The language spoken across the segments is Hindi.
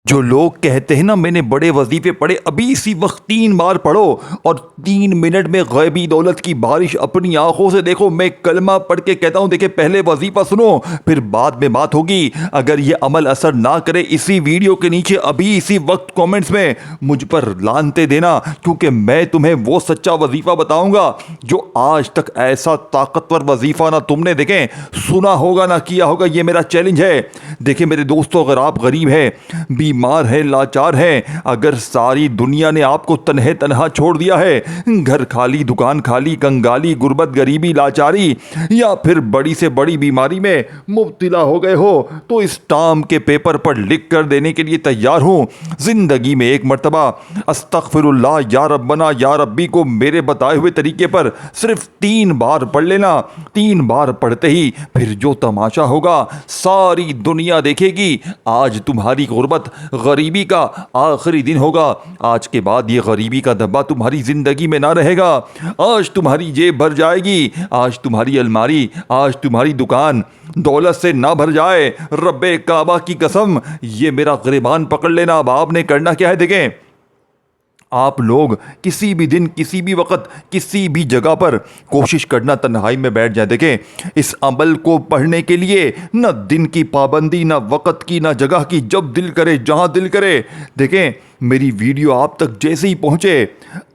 जो लोग कहते हैं ना मैंने बड़े वजीफे पढ़े, अभी इसी वक्त 3 बार पढ़ो और 3 मिनट में गैबी दौलत की बारिश अपनी आंखों से देखो। मैं कलमा पढ़ के कहता हूँ, देखे पहले वजीफा सुनो फिर बाद में बात होगी। अगर ये अमल असर ना करे, इसी वीडियो के नीचे अभी इसी वक्त कमेंट्स में मुझ पर लानते देना, क्योंकि मैं तुम्हें वो सच्चा वजीफा बताऊंगा जो आज तक ऐसा ताकतवर वजीफा ना तुमने देखे सुना होगा ना किया होगा। ये मेरा चैलेंज है। देखिए मेरे दोस्तों, अगर आप गरीब हैं, बीमार है, लाचार है, अगर सारी दुनिया ने आपको तन्हे तन्हा छोड़ दिया है, घर खाली, दुकान खाली, कंगाली, गुर्बत, गरीबी, लाचारी या फिर बड़ी से बड़ी बीमारी में मुब्तला हो गए हो, तो इस टाम के पेपर पर लिख कर देने के लिए तैयार हूं। जिंदगी में एक मर्तबा अस्तगफिरुल्लाह या रब्बना या रब्बी को मेरे बताए हुए तरीके पर सिर्फ 3 बार पढ़ लेना। 3 बार पढ़ते ही फिर जो तमाशा होगा सारी दुनिया देखेगी। आज तुम्हारी गुर्बत, गरीबी का आखिरी दिन होगा। आज के बाद ये गरीबी का धब्बा तुम्हारी जिंदगी में ना रहेगा। आज तुम्हारी जेब भर जाएगी, आज तुम्हारी अलमारी, आज तुम्हारी दुकान दौलत से ना भर जाए। रब्बे काबा की कसम, ये मेरा गिरबान पकड़ लेना। अब आपने करना क्या है, देखें आप लोग किसी भी दिन, किसी भी वक्त, किसी भी जगह पर कोशिश करना तन्हाई में बैठ जाए। देखें इस अमल को पढ़ने के लिए न दिन की पाबंदी, न वक्त की, न जगह की, जब दिल करे, जहां दिल करे। देखें मेरी वीडियो आप तक जैसे ही पहुंचे,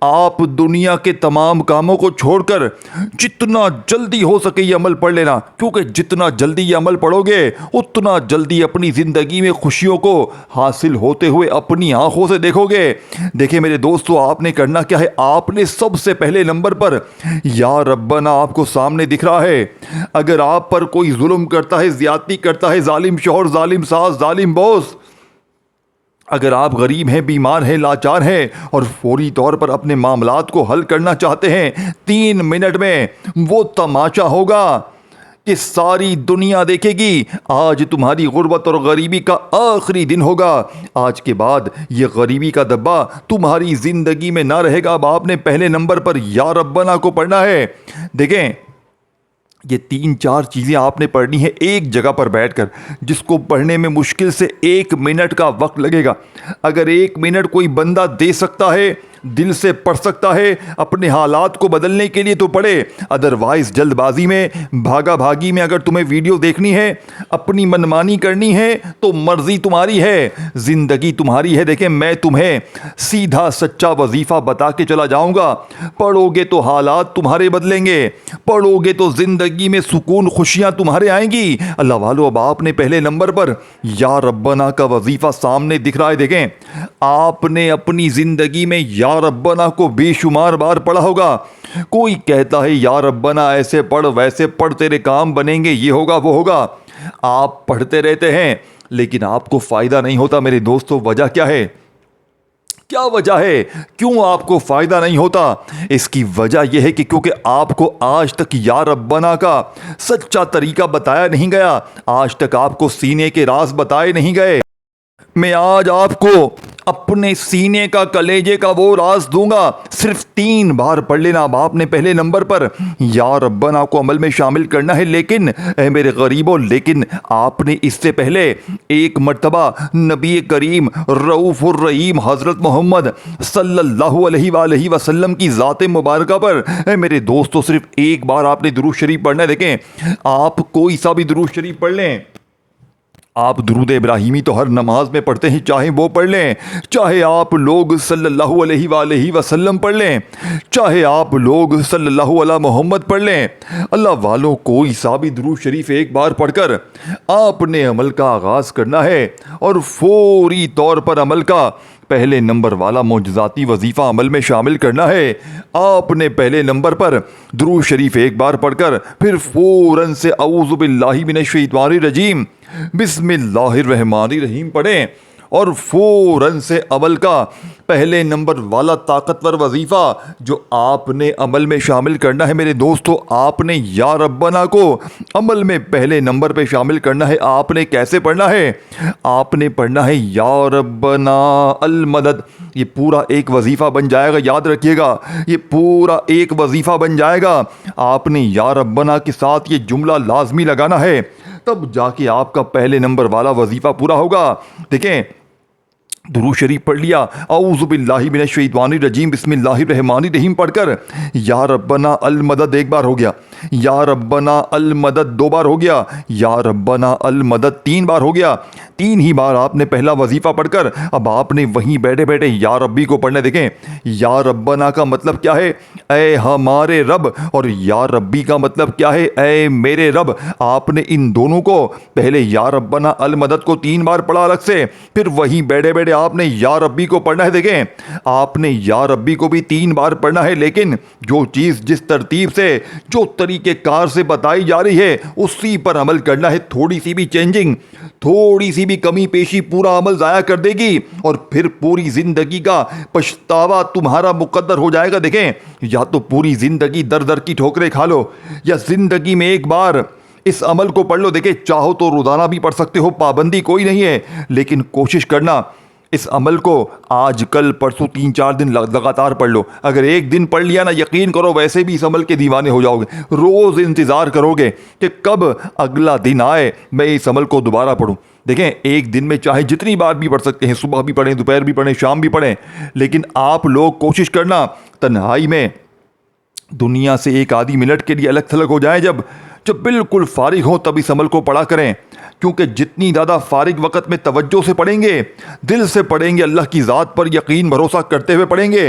आप दुनिया के तमाम कामों को छोड़कर जितना जल्दी हो सके ये अमल पढ़ लेना, क्योंकि जितना जल्दी ये अमल पढ़ोगे उतना जल्दी अपनी ज़िंदगी में खुशियों को हासिल होते हुए अपनी आंखों से देखोगे। देखिए मेरे दोस्तों, आपने करना क्या है, आपने सबसे पहले नंबर पर या रब्बना आपको सामने दिख रहा है। अगर आप पर कोई जुल्म करता है, ज्यादती करता है, जालिम शौहर, जालिम सास, जालिम बॉस, अगर आप गरीब हैं, बीमार हैं, लाचार हैं और फौरी तौर पर अपने मामलात को हल करना चाहते हैं, 3 मिनट में वो तमाशा होगा कि सारी दुनिया देखेगी। आज तुम्हारी गुर्बत और गरीबी का आखिरी दिन होगा। आज के बाद ये गरीबी का धब्बा तुम्हारी ज़िंदगी में ना रहेगा। अब आपने पहले नंबर पर या रब्बना को पढ़ना है। देखें ये 3-4 चीज़ें आपने पढ़नी है एक जगह पर बैठकर, जिसको पढ़ने में मुश्किल से 1 मिनट का वक्त लगेगा। अगर 1 मिनट कोई बंदा दे सकता है, दिल से पढ़ सकता है अपने हालात को बदलने के लिए, तो पढ़े। अदरवाइज जल्दबाजी में, भागा भागी में अगर तुम्हें वीडियो देखनी है, अपनी मनमानी करनी है, तो मर्जी तुम्हारी है, जिंदगी तुम्हारी है। देखें मैं तुम्हें सीधा सच्चा वजीफा बता के चला जाऊंगा। पढ़ोगे तो हालात तुम्हारे बदलेंगे, पढ़ोगे तो जिंदगी में सुकून, खुशियां तुम्हारे आएंगी। अल्लाह वालो, अब आपने पहले नंबर पर या रब्बना का वजीफा सामने दिख रहा है। देखें आपने अपनी जिंदगी में या रब्बना को बेशुमार बार पढ़ा होगा। कोई कहता है या रब्बना ऐसे पढ़, वैसे पढ़, तेरे काम बनेंगे, ये होगा वो होगा। आप पढ़ते रहते हैं लेकिन आपको फायदा नहीं होता। मेरे दोस्तों वजह क्या है, क्या वजह है, क्यों आपको फायदा नहीं होता? इसकी वजह यह है कि क्योंकि आपको आज तक या रब्बना का सच्चा तरीका बताया नहीं गया। आज तक आपको सीने के राज बताए नहीं गए। मैं आज आपको अपने सीने का, कलेजे का वो राज दूंगा। सिर्फ 3 बार पढ़ लेना। अब आपने पहले नंबर पर या रब्बना को अमल में शामिल करना है। लेकिन ऐ मेरे गरीबों, लेकिन आपने इससे पहले एक मर्तबा नबी करीम रऊफुर रहीम हज़रत मोहम्मद सल्लल्लाहु अलैहि वसल्लम की ज़ात मुबारका पर, ऐ मेरे दोस्तों, सिर्फ 1 बार आपने दुरूद शरीफ पढ़ना है। देखें आप कोई सा भी दुरूद शरीफ पढ़ लें, आप दुरूद इब्राहिमी तो हर नमाज में पढ़ते हैं, चाहे वो पढ़ लें, चाहे आप लोग सल्लल्लाहु अलैहि वसल्लम पढ़ लें, चाहे आप लोग सल्लल्लाहु अला मोहम्मद पढ़ लें। अल्लाह वालों, कोई सा भी दुरूद शरीफ 1 बार पढ़कर आपने अमल का आगाज़ करना है और फौरी तौर पर अमल का पहले नंबर वाला मौजज़ाती वजीफ़ा अमल में शामिल करना है। आपने पहले नंबर पर दुरूद शरीफ 1 बार पढ़कर फिर फ़ौरन से औज़ु बिल्लाहि मिनश शैतानिर रजीम बिस्मिल्लाहिर्रहमानिर्रहीम पढ़ें और फ़ौरन से अमल का पहले नंबर वाला ताकतवर वजीफ़ा जो आपने अमल में शामिल करना है। मेरे दोस्तों, आपने या रब्बना को अमल में पहले नंबर पे शामिल करना है। आपने कैसे पढ़ना है? आपने पढ़ना है या रब्बना अल मदद। ये पूरा एक वजीफ़ा बन जाएगा, याद रखिएगा, ये पूरा एक वजीफ़ा बन जाएगा। आपने या रब्बना के साथ ये जुमला लाजमी लगाना है, तब जाके आपका पहले नंबर वाला वजीफ़ा पूरा होगा। देखें दुरूद शरीफ पढ़ लिया, औज़ु बिल्लाहि मिनश शैतानिर रजीम बिस्मिल्लाहिर रहमानिर रहीम पढ़कर या रब्बना अल मदद एक बार हो गया, या रब्बना अल मदद 2 बार हो गया, या रब्बना अल मदद 3 बार हो गया। 3 ही बार आपने पहला वजीफ़ा पढ़कर अब आपने वहीं बैठे बैठे या रब्बी को पढ़ने। देखें, या रब्बना का मतलब क्या है, ऐ हमारे रब, और या रब्बी का मतलब क्या है, ऐ मेरे रब। आपने इन दोनों को पहले या रब्बना अल मदद को 3 बार पढ़ा अलग से, फिर वहीं बैठे बैठे आपने या रब्बी को पढ़ना है। देखें, आपने या रब्बी को भी 3 बार पढ़ना है, लेकिन जो चीज़ जिस तरतीब से, जो तरीक़ेकार से बताई जा रही है उसी पर अमल करना है। थोड़ी सी भी चेंजिंग, थोड़ी सी भी कमी पेशी पूरा अमल ज़ाया कर देगी और फिर पूरी ज़िंदगी का पछतावा तुम्हारा मुकद्दर हो जाएगा। देखें, या तो पूरी ज़िंदगी दर दर की ठोकरें खा लो, या ज़िंदगी में एक बार इस अमल को पढ़ लो। देखिए, चाहो तो रोज़ाना भी पढ़ सकते हो, पाबंदी कोई नहीं है, लेकिन कोशिश करना इस अमल को आज कल परसों 3-4 दिन लगातार पढ़ लो। अगर एक दिन पढ़ लिया ना, यकीन करो वैसे भी इस अमल के दीवाने हो जाओगे। रोज़ इंतज़ार करोगे कि कब अगला दिन आए मैं इस अमल को दोबारा पढ़ूं। देखें, एक दिन में चाहे जितनी बार भी पढ़ सकते हैं, सुबह भी पढ़ें, दोपहर भी पढ़ें, शाम भी पढ़ें, लेकिन आप लोग कोशिश करना तन्हाई में दुनिया से एक आधी मिनट के लिए अलग थलग हो जाए, जब बिल्कुल फारिग हो तब इस अमल को पढ़ा करें। क्योंकि जितनी ज़्यादा फारिग वक़्त में तवज्जो से पढ़ेंगे, दिल से पढ़ेंगे, अल्लाह की ज़ात पर यकीन भरोसा करते हुए पढ़ेंगे,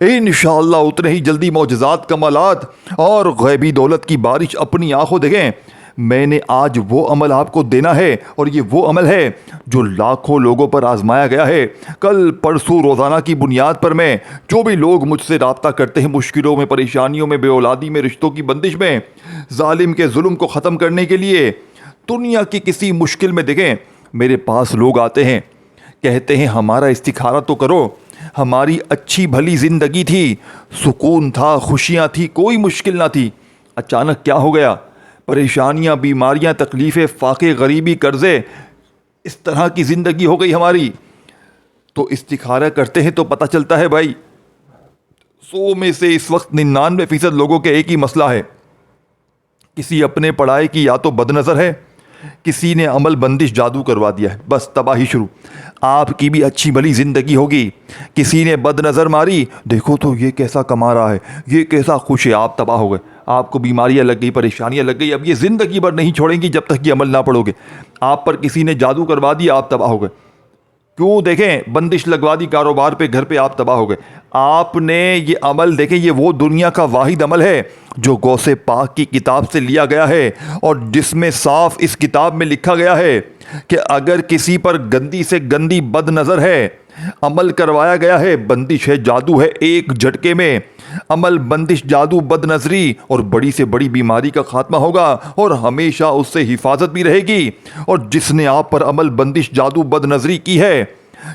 इंशाअल्लाह उतने ही जल्दी मौजज़ात, कमालात और गैबी दौलत की बारिश अपनी आंखों देखें। मैंने आज वो अमल आपको देना है, और ये वो अमल है जो लाखों लोगों पर आजमाया गया है। कल परसों रोज़ाना की बुनियाद पर मैं, जो भी लोग मुझसे रब्ता करते हैं मुश्किलों में, परेशानियों में, बेऔलादी में, रिश्तों की बंदिश में, जालिम के जुल्म को ख़त्म करने के लिए दुनिया की किसी मुश्किल में, देखें, मेरे पास लोग आते हैं, कहते हैं हमारा इस्तिखारा तो करो, हमारी अच्छी भली ज़िंदगी थी, सुकून था, खुशियाँ थी, कोई मुश्किल ना थी, अचानक क्या हो गया, परेशानियाँ, बीमारियाँ, तकलीफ़ें, फाके, गरीबी, कर्ज़े, इस तरह की ज़िंदगी हो गई हमारी। तो इस्तिखारा करते हैं तो पता चलता है भाई 100 में से इस वक्त 99% लोगों के एक ही मसला है, किसी अपने पढ़ाई की या तो बदनज़र है, किसी ने अमल बंदिश जादू करवा दिया है, बस तबाही शुरू। आपकी भी अच्छी भली ज़िंदगी होगी, किसी ने बदनज़र मारी, देखो तो ये कैसा कमा रहा है, ये कैसा खुश है, आप तबाह हो गए, आपको बीमारियां लग गई, परेशानियां लग गई, अब ये ज़िंदगी भर नहीं छोड़ेंगी जब तक ये अमल ना पढ़ोगे। आप पर किसी ने जादू करवा दिया, आप तबाह हो गए। क्यों? देखें, बंदिश लगवा दी कारोबार पे, घर पे, आप तबाह हो गए। आपने ये अमल, देखें, ये वो दुनिया का वाहिद अमल है जो गौसे पाक की किताब से लिया गया है, और जिसमें साफ इस किताब में लिखा गया है कि अगर किसी पर गंदी से गंदी बदनज़र है, अमल करवाया गया है, बंदिश है, जादू है, एक झटके में अमल, बंदिश, जादू, बदनजरी और बड़ी से बड़ी बीमारी का खात्मा होगा, और हमेशा उससे हिफाजत भी रहेगी। और जिसने आप पर अमल, बंदिश, जादू, बदनजरी की है,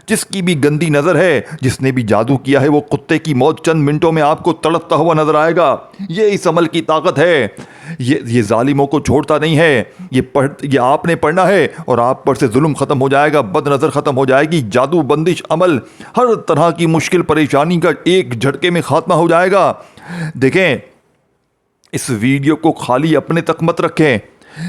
जिसकी भी गंदी नज़र है, जिसने भी जादू किया है, वो कुत्ते की मौत चंद मिनटों में आपको तड़पता हुआ नजर आएगा। ये इस अमल की ताकत है। ये जालिमों को छोड़ता नहीं है। ये आपने पढ़ना है और आप पर से जुल्म ख़त्म हो जाएगा, बदनज़र ख़त्म हो जाएगी, जादू, बंदिश, अमल, हर तरह की मुश्किल परेशानी का एक झटके में खात्मा हो जाएगा। देखें, इस वीडियो को खाली अपने तक मत रखें,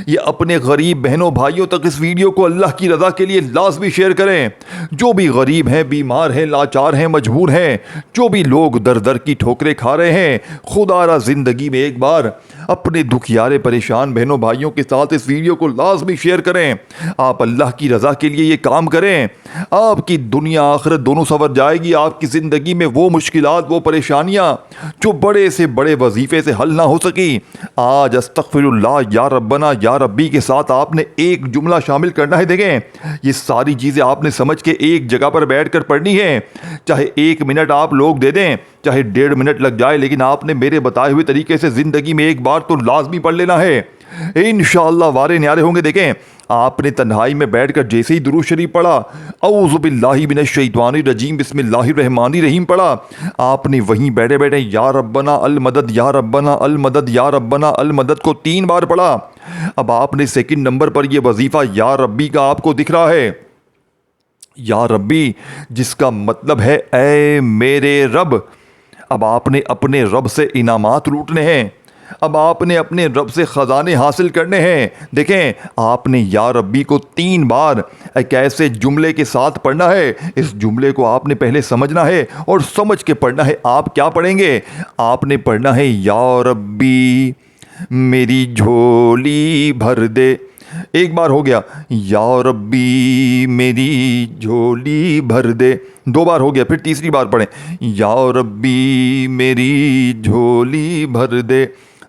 ये अपने गरीब बहनों भाइयों तक इस वीडियो को अल्लाह की रज़ा के लिए लाजमी शेयर करें। जो भी गरीब हैं, बीमार हैं, लाचार हैं, मजबूर हैं, जो भी लोग दर दर की ठोकरें खा रहे हैं, खुदारा ज़िंदगी में एक बार अपने दुखियारे परेशान बहनों भाइयों के साथ इस वीडियो को लाजमी शेयर करें। आप अल्लाह की रज़ा के लिए ये काम करें, आपकी दुनिया आखिरत दोनों संवर जाएगी। आपकी ज़िंदगी में वो मुश्किलात, वो परेशानियाँ जो बड़े से बड़े वजीफ़े से हल ना हो सकी, आज अस्तग़फिरुल्लाह या रब्बना या रब्बी के साथ आपने एक जुमला शामिल करना है। देखें, ये सारी चीज़ें आपने समझ के एक जगह पर बैठकर पढ़नी है। चाहे 1 मिनट आप लोग दे दें, चाहे 1.5 मिनट लग जाए, लेकिन आपने मेरे बताए हुए तरीके से ज़िंदगी में एक बार तो लाजमी पढ़ लेना है। इंशाअल्लाह वारे न्यारे होंगे। देखें, आपने तन्हाई में बैठकर जैसे ही दुरूद शरीफ पढ़ा, औज़ु बिल्लाहि मिनश शैतानिर रजीम बिस्मिल्लाहिर रहमानिर रहीम पढ़ा, आपने वहीं बैठे बैठे या रब्बना अल मदद, या रब्बना अल मदद, या रब्बना अल मदद को 3 बार पढ़ा। अब आपने सेकंड नंबर पर यह वजीफा या रब्बी का आपको दिख रहा है, या रब्बी, जिसका मतलब है ऐ मेरे रब। अब आपने अपने रब से इनामात लूटने हैं। अब आपने अपने रब से ख़जाने हासिल करने हैं। देखें, आपने या रब्बी को 3 बार एक ऐसे जुमले के साथ पढ़ना है। इस जुमले को आपने पहले समझना है और समझ के पढ़ना है। आप क्या पढ़ेंगे? आपने पढ़ना है या रब्बी मेरी झोली भर दे। एक बार हो गया, या रब्बी मेरी झोली भर दे। 2 बार हो गया, फिर तीसरी बार पढ़ें, या रब्बी मेरी झोली भर दे।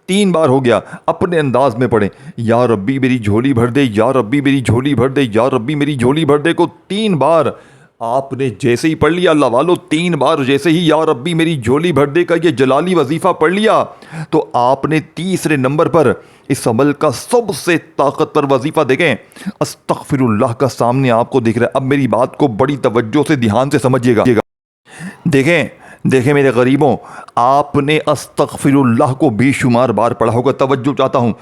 3 बार हो गया, अपने अंदाज में पढ़ें, या रब्बी मेरी झोली भर दे, या रब्बी मेरी झोली भर दे, या रब्बी मेरी झोली भर दे को 3 बार आपने जैसे ही पढ़ लिया, अल्लाह वालों 3 बार जैसे ही या रब्बी मेरी झोली भर दे का ये जलाली वजीफ़ा पढ़ लिया, तो आपने तीसरे नंबर पर इस अमल का सबसे ताकतवर वजीफ़ा देखें, अस्तगफिरुल्लाह का सामने आपको दिख रहा है। अब मेरी बात को बड़ी तवज्जो से ध्यान से समझिएगा। देखें मेरे गरीबों, आपने अस्तगफिरुल्लाह को बेशुमार बार पढ़ा होगा। तवज्जो चाहता हूँ,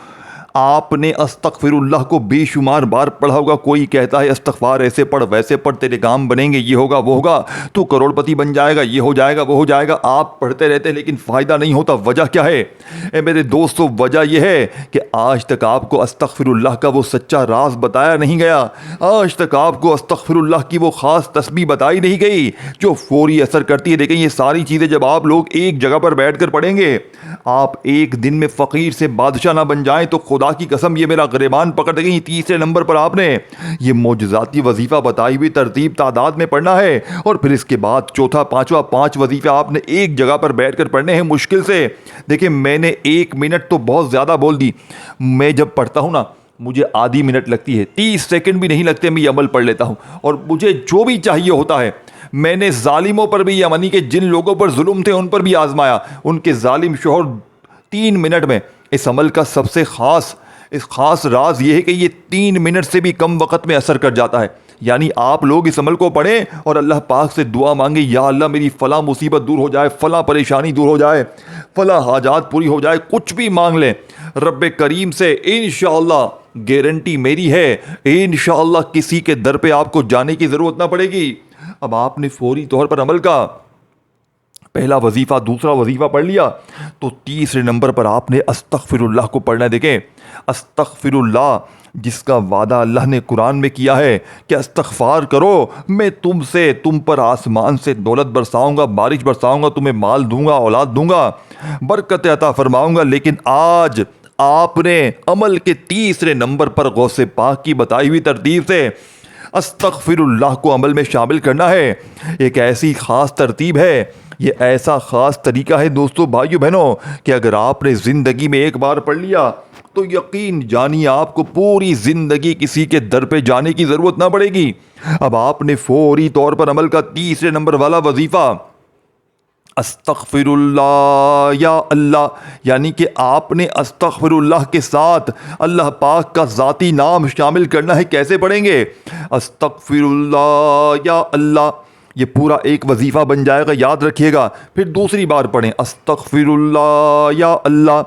आपने अस्तगफिरुल्लाह को बेशुमार बार पढ़ा होगा। कोई कहता है इस्तगफार ऐसे पढ़ वैसे पढ़, तेरे काम बनेंगे, ये होगा वो होगा, तू करोड़पति बन जाएगा, ये हो जाएगा वो हो जाएगा। आप पढ़ते रहते हैं लेकिन फ़ायदा नहीं होता। वजह क्या है मेरे दोस्तों? वजह यह है कि आज तक आपको अस्तगफिरुल्लाह का वो सच्चा राज बताया नहीं गया। आज तक आपको अस्तगफिरुल्लाह की वो ख़ास तस्बीह बताई नहीं गई जो फौरी असर करती है। देखें, ये सारी चीज़ें जब आप लोग एक जगह पर बैठ कर पढ़ेंगे, आप एक दिन में फ़कीर से बादशाह ना बन जाएं तो खुदा की कसम ये मेरा गिरबान पकड़ देंगे। तीसरे नंबर पर आपने ये मौजज़ाती वजीफ़ा बताई हुई तरतीब तादाद में पढ़ना है और फिर इसके बाद चौथा पांचवा 5 वजीफ़े आपने एक जगह पर बैठकर पढ़ने हैं मुश्किल से। देखिए, मैंने 1 मिनट तो बहुत ज़्यादा बोल दी। मैं जब पढ़ता हूँ ना, मुझे आधी मिनट लगती है, 30 सेकंड भी नहीं लगते, मैं ये अमल पढ़ लेता हूँ और मुझे जो भी चाहिए होता है। मैंने जालिमों पर भी, यानी कि जिन लोगों पर जुल्म थे उन पर भी आजमाया। उनके जालिम शोहर 3 मिनट में इस अमल का सबसे ख़ास राज ये है कि ये 3 मिनट से भी कम वक़्त में असर कर जाता है। यानी आप लोग इस अमल को पढ़ें और अल्लाह पाक से दुआ मांगे, या अल्लाह मेरी फ़लाँ मुसीबत दूर हो जाए, फ़लाँ परेशानी दूर हो जाए, फ़लाँ हाजात पूरी हो जाए, कुछ भी मांग लें रब्बे करीम से। इंशाअल्लाह, गारंटी मेरी है, इंशाअल्लाह किसी के दर पे आपको जाने की ज़रूरत ना पड़ेगी। अब आपने फौरी तौर पर अमल का पहला वजीफ़ा दूसरा वजीफ़ा पढ़ लिया, तो तीसरे नंबर पर आपने अस्तगफिरुल्लाह को पढ़ना है। देखें, अस्तगफिरुल्लाह जिसका वादा अल्लाह ने कुरान में किया है कि इस्तगफार करो, मैं तुम पर आसमान से दौलत बरसाऊंगा, बारिश बरसाऊंगा, तुम्हें माल दूंगा, औलाद दूंगा, बरकत अता फरमाऊंगा। लेकिन आज आपने अमल के तीसरे नंबर पर गौसे पाक की बताई हुई तरतीब से अस्तगफिरुल्लाह को अमल में शामिल करना है। एक ऐसी ख़ास तरतीब है, ये ऐसा ख़ास तरीका है दोस्तों, भाइयों बहनों, कि अगर आपने ज़िंदगी में एक बार पढ़ लिया तो यकीन जानिए आपको पूरी ज़िंदगी किसी के दर पे जाने की ज़रूरत ना पड़ेगी। अब आपने फौरी तौर पर अमल का तीसरे नंबर वाला वजीफ़ा अस्तगफिरुल्लाह या अल्लाह, यानी कि आपने अस्तगफिरुल्लाह के साथ अल्लाह पाक का ज़ाती नाम शामिल करना है। कैसे पढ़ेंगे? अस्तगफिरुल्लाह या अल्लाह, ये पूरा एक वजीफ़ा बन जाएगा, याद रखिएगा। फिर दूसरी बार पढ़ें, अस्तगफिरुल्लाह या अल्लाह,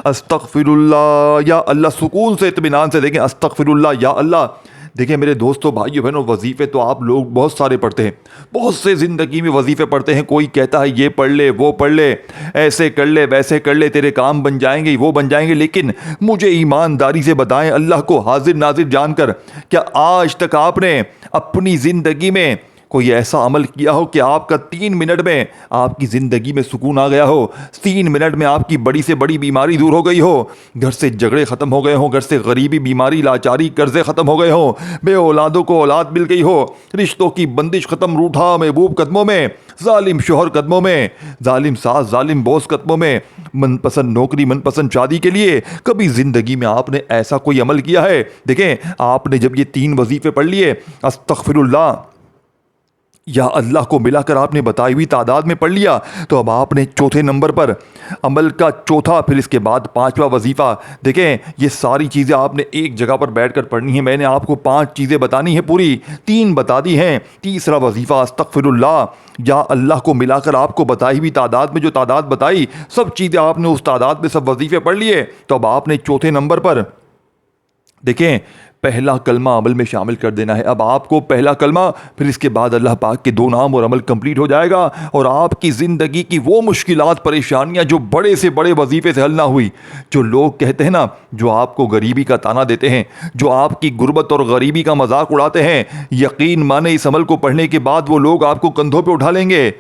अस्तगफिरुल्लाह या अल्लाह, सुकून से इत्मीनान से देखें, अस्तगफिरुल्लाह या अल्लाह। देखिए मेरे दोस्तों भाइयों बहनों, वजीफ़े तो आप लोग बहुत सारे पढ़ते हैं, बहुत से ज़िंदगी में वजीफ़े पढ़ते हैं। कोई कहता है ये पढ़ ले, वो पढ़ ले, ऐसे कर ले, वैसे कर ले, तेरे काम बन जाएंगे, वो बन जाएंगे। लेकिन मुझे ईमानदारी से बताएं, अल्लाह को हाजिर नाजिर जानकर, क्या आज तक आपने अपनी ज़िंदगी में कोई ऐसा अमल किया हो कि आपका 3 मिनट में आपकी ज़िंदगी में सुकून आ गया हो, 3 मिनट में आपकी बड़ी से बड़ी बीमारी दूर हो गई हो, घर से झगड़े ख़त्म हो गए हों, घर से गरीबी, बीमारी, लाचारी, कर्ज़े ख़त्म हो गए हों, बे औलादों को औलाद मिल गई हो, रिश्तों की बंदिश ख़त्म, रूठा महबूब कदमों में, जालिम शोहर कदमों में, जालिम सास, जालिम बॉस कदमों में, मनपसंद नौकरी, मनपसंद शादी के लिए कभी ज़िंदगी में आपने ऐसा कोई अमल किया है? देखें, आपने जब ये 3 वजीफ़े पढ़ लिए, अस्तगफिरुल्लाह या अल्लाह को मिलाकर आपने बताई हुई तादाद में पढ़ लिया, तो अब आपने चौथे नंबर पर अमल का चौथा, फिर इसके बाद 5वां वजीफ़ा। देखें, ये सारी चीज़ें आपने एक जगह पर बैठकर पढ़नी है। मैंने आपको 5 चीज़ें बतानी है, पूरी 3 बता दी हैं। तीसरा वजीफ़ा अस्तगफिरुल्लाह या अल्लाह को मिलाकर आपको बताई हुई तादाद में जो तादाद बताई, सब चीज़ें आपने उस तादाद में सब वजीफ़े पढ़ लिए। तो अब आपने चौथे नंबर पर देखें पहला कलमा अमल में शामिल कर देना है। अब आपको पहला कलमा, फिर इसके बाद अल्लाह पाक के 2 नाम और अमल कंप्लीट हो जाएगा और आपकी ज़िंदगी की वो मुश्किलात, परेशानियां जो बड़े से बड़े वजीफ़े से हल ना हुई, जो लोग कहते हैं ना, जो आपको गरीबी का ताना देते हैं, जो आपकी गुर्बत और गरीबी का मजाक उड़ाते हैं, यकीन माने इस अमल को पढ़ने के बाद वो लोग आपको कंधों पे उठा लेंगे।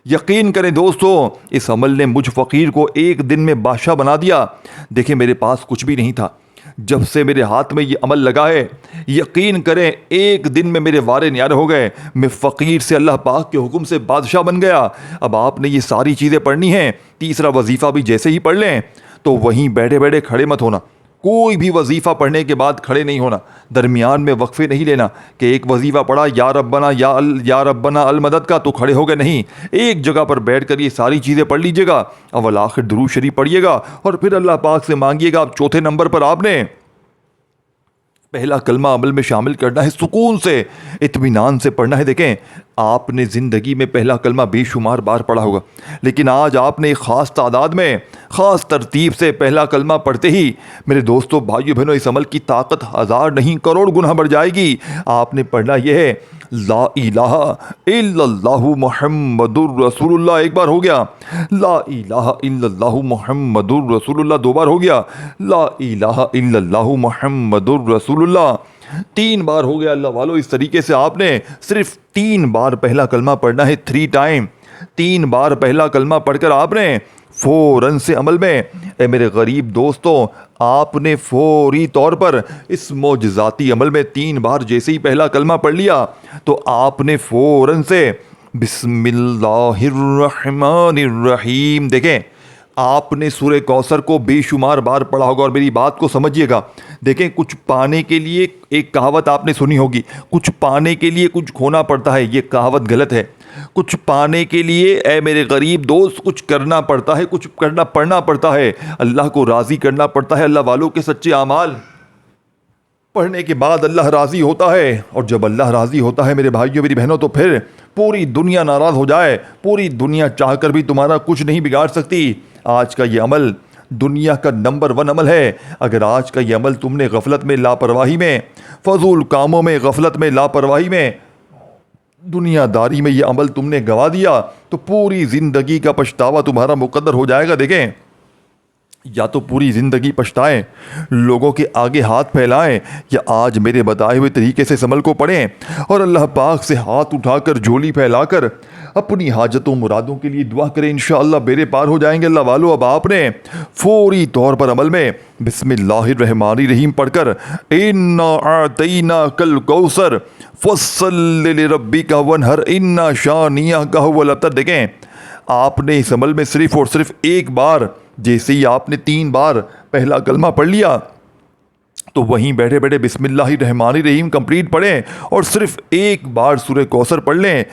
यकीन करें दोस्तों, इस अमल ने मुझ फ़कीर को एक दिन में बादशाह बना दिया। देखिए, मेरे पास कुछ भी नहीं था, जब से मेरे हाथ में ये अमल लगा है, यकीन करें एक दिन में मेरे वारे न्यारे हो गए। मैं फ़कीर से अल्लाह पाक के हुक्म से बादशाह बन गया। अब आपने ये सारी चीज़ें पढ़नी हैं। तीसरा वजीफ़ा भी जैसे ही पढ़ लें तो वहीं बैठे बैठे खड़े मत होना। कोई भी वजीफ़ा पढ़ने के बाद खड़े नहीं होना, दरमियान में वक्फे नहीं लेना कि एक वजीफ़ा पढ़ा या रब्बना अल मदद का, तो खड़े हो गए नहीं। एक जगह पर बैठ कर ये सारी चीज़ें पढ़ लीजिएगा, अव्वल आखिर दुरूद शरीफ पढ़िएगा और फिर अल्लाह पाक से मांगिएगा। अब चौथे नंबर पर आपने पहला कलमा अमल में शामिल करना है, सुकून से, इत्मीनान से पढ़ना है। देखें, आपने ज़िंदगी में पहला कलमा बेशुमार बार पढ़ा होगा, लेकिन आज आपने एक ख़ास तादाद में, ख़ास तरतीब से पहला कलमा पढ़ते ही मेरे दोस्तों, भाइयों बहनों, इस अमल की ताकत 1000 नहीं करोड़ गुना बढ़ जाएगी। आपने पढ़ना यह है, ला इलाहा इल्लल्लाहु मुहम्मदुर रसूलुल्लाह, एक बार हो गया। ला इलाहा इल्लल्लाहु मुहम्मदुर रसूलुल्लाह, 2 बार हो गया। ला इलाहा इल्लल्लाहु मुहम्मदुर रसूलुल्लाह, 3 बार हो गया। अल्लाह वालों, इस तरीके से आपने सिर्फ 3 बार पहला कलमा पढ़ना है, 3 टाइम। 3 बार पहला कलमा पढ़कर आपने फ़ौरन से अमल में, ए मेरे गरीब दोस्तों, आपने फौरी तौर पर इस मोजज़ाती अमल में 3 बार जैसे ही पहला कलमा पढ़ लिया तो आपने फ़ौरन से बिस्मिल्लाहिर्रहमानिर्रहीम, देखें, आपने सूरह कौसर को बेशुमार बार पढ़ा होगा। और मेरी बात को समझिएगा। देखें, कुछ पाने के लिए, एक कहावत आपने सुनी होगी, कुछ पाने के लिए कुछ खोना पड़ता है। ये कहावत गलत है। कुछ पाने के लिए, ए मेरे गरीब दोस्त, कुछ करना पड़ता है, कुछ पढ़ना पड़ता है, अल्लाह को राज़ी करना पड़ता है। अल्लाह वालों के सच्चे अमाल पढ़ने के बाद अल्लाह राज़ी होता है, और जब अल्लाह राज़ी होता है मेरे भाइयों मेरी बहनों, तो फिर पूरी दुनिया नाराज़ हो जाए, पूरी दुनिया चाहकर भी तुम्हारा कुछ नहीं बिगाड़ सकती। आज का ये अमल दुनिया का नंबर 1 अमल है। अगर आज का ये अमल तुमने गफलत में, लापरवाही में, फजूल कामों में, गफलत में, लापरवाही में, दुनियादारी में ये अमल तुमने गवा दिया तो पूरी ज़िंदगी का पछतावा तुम्हारा मुकद्दर हो जाएगा। देखें, या तो पूरी ज़िंदगी पछताएं, लोगों के आगे हाथ फैलाएं, या आज मेरे बताए हुए तरीके से इस अमल को पढ़ें और अल्लाह पाक से हाथ उठाकर, झोली फैलाकर अपनी हाजतों मुरादों के लिए दुआ करें। इंशाअल्लाह बेड़े पार हो जाएंगे। अल्लाह वालों, अब आपने फौरी तौर पर अमल में बिस्मिल्लाहिर्रहमानिर्रहीम पढ़कर, इन्ना आतैना कल कौसर फस्सल लिरब्बिका वनहर इन्ना शानियका हुवल अब्तर। देखें, आपने इस अमल में सिर्फ और सिर्फ एक बार, जैसे ही आपने 3 बार पहला कलमा पढ़ लिया तो वहीं बैठे बैठे बिस्मिल्लाहिर्रहमानिर्रहीम कंप्लीट पढ़ें और सिर्फ एक बार सूरह कौसर पढ़ लें।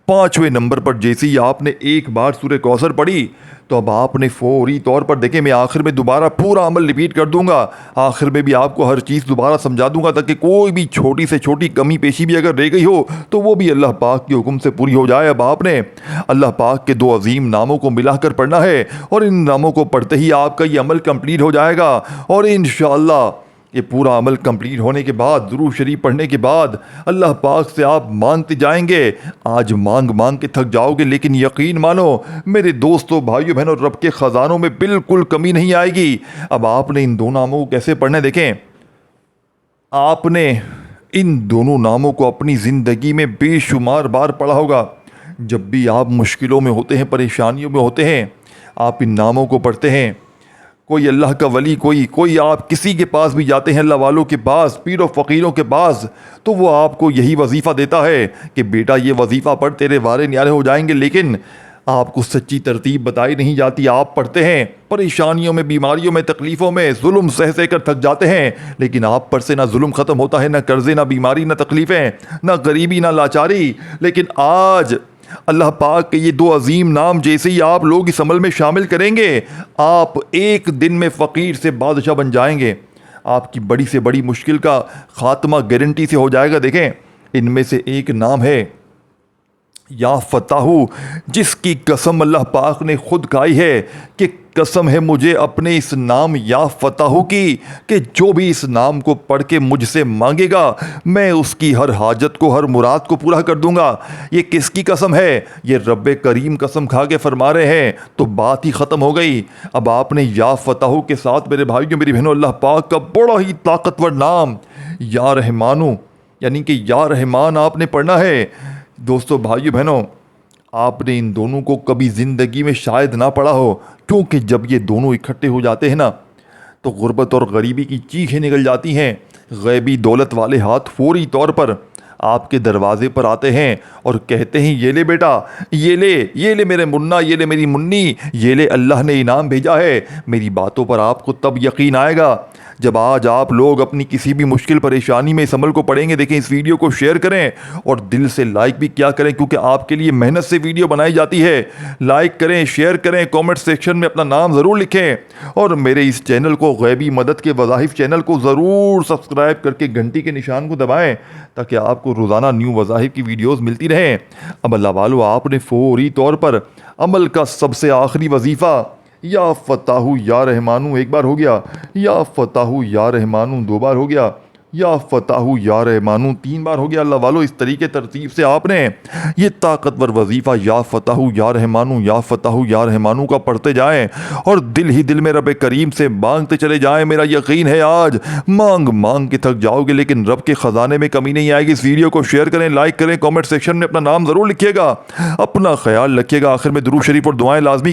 5वें नंबर पर जैसे ही आपने एक बार सूरह कौसर पढ़ी तो अब आपने फौरी तौर पर, देखें, मैं आखिर में दोबारा पूरा अमल रिपीट कर दूंगा, आखिर में भी आपको हर चीज़ दोबारा समझा दूंगा ताकि कोई भी छोटी से छोटी कमी पेशी भी अगर रह गई हो तो वो भी अल्लाह पाक के हुक्म से पूरी हो जाए। अब आपने अल्लाह पाक के 2 अजीम नामों को मिलाकर पढ़ना है और इन नामों को पढ़ते ही आपका ये अमल कंप्लीट हो जाएगा। और इंशाअल्लाह ये पूरा अमल कंप्लीट होने के बाद, दुरूद शरीफ पढ़ने के बाद, अल्लाह पाक से आप मांगते जाएंगे। आज मांग मांग के थक जाओगे, लेकिन यकीन मानो मेरे दोस्तों, भाइयों बहनों, रब के ख़जानों में बिल्कुल कमी नहीं आएगी। अब आपने इन 2 नामों को कैसे पढ़ना है, देखें, आपने इन दोनों नामों को अपनी ज़िंदगी में बेशुमार बार पढ़ा होगा। जब भी आप मुश्किलों में होते हैं, परेशानियों में होते हैं, आप इन नामों को पढ़ते हैं। कोई अल्लाह का वली, कोई आप किसी के पास भी जाते हैं, अल्लाह वालों के पास, पीरों फ़कीरों के पास, तो वो आपको यही वजीफ़ा देता है कि बेटा ये वजीफ़ा पढ़, तेरे वारे न्यारे हो जाएंगे। लेकिन आपको सच्ची तरतीब बताई नहीं जाती। आप पढ़ते हैं, परेशानियों में, बीमारियों में, तकलीफ़ों में जुल्म सह सह कर थक जाते हैं, लेकिन आप पर से ना जुल्म ख़त्म होता है, ना कर्ज़े, ना बीमारी, ना तकलीफ़ें, ना गरीबी, ना लाचारी। लेकिन आज अल्लाह पाक के ये 2 अजीम नाम जैसे ही आप लोग इस अमल में शामिल करेंगे, आप एक दिन में फ़कीर से बादशाह बन जाएंगे। आपकी बड़ी से बड़ी मुश्किल का ख़ात्मा गारंटी से हो जाएगा। देखें, इनमें से एक नाम है या फताहू, जिसकी कसम अल्लाह पाक ने खुद खाई है कि कसम है मुझे अपने इस नाम या फताहू की कि जो भी इस नाम को पढ़ के मुझसे मांगेगा मैं उसकी हर हाजत को, हर मुराद को पूरा कर दूंगा। ये किसकी कसम है? ये रब्बे करीम कसम खा के फरमा रहे हैं। तो बात ही ख़त्म हो गई। अब आपने या फताहू के साथ मेरे भाइयों मेरी बहनों अल्लाह पाक का बड़ा ही ताकतवर नाम या रहमानू यानी कि या रहमान आपने पढ़ना है। दोस्तों भाइयों बहनों, आपने इन दोनों को कभी ज़िंदगी में शायद ना पढ़ा हो, क्योंकि जब ये दोनों इकट्ठे हो जाते हैं ना तो गुर्बत और गरीबी की चीखें निकल जाती हैं। गैबी दौलत वाले हाथ फौरी तौर पर आपके दरवाजे पर आते हैं और कहते हैं ये ले बेटा, ये ले मेरे मुन्ना, ये ले मेरी मुन्नी, ये ले अल्लाह ने इनाम भेजा है। मेरी बातों पर आपको तब यकीन आएगा जब आज आप लोग अपनी किसी भी मुश्किल परेशानी में इस अमल को पढ़ेंगे। देखें, इस वीडियो को शेयर करें और दिल से लाइक भी क्या करें, क्योंकि आपके लिए मेहनत से वीडियो बनाई जाती है। लाइक करें, शेयर करें, कमेंट सेक्शन में अपना नाम ज़रूर लिखें और मेरे इस चैनल को, गैबी मदद के वज़ाइफ चैनल को ज़रूर सब्सक्राइब करके घंटी के निशान को दबाएं ताकि आपको रोज़ाना न्यू वज़ाइफ की वीडियोज़ मिलती रहें। अब अल्लाह वालों, आपने फौरी तौर पर अमल का सबसे आखिरी वजीफ़ा या फताहू या रहमानू एक बार हो गया, या फताहू या रहमानू 2 बार हो गया, या फताहू या रहमानू 3 बार हो गया। अल्लाह वालों, इस तरीके तरतीब से आपने ये ताकतवर वजीफ़ा या फताहू या रहमानू, या फताहू या रहमानू का पढ़ते जाएं और दिल ही दिल में रब करीम से मांगते चले जाएं। मेरा यकीन है आज मांग मांग के थक जाओगे, लेकिन रब के ख़जाने में कमी नहीं आएगी। इस वीडियो को शेयर करें, लाइक करें, कॉमेंट सेक्शन में अपना नाम ज़रूर लिखिएगा। अपना ख्याल रखिएगा। आखिर में दुरूद शरीफ और दुआएं लाजमी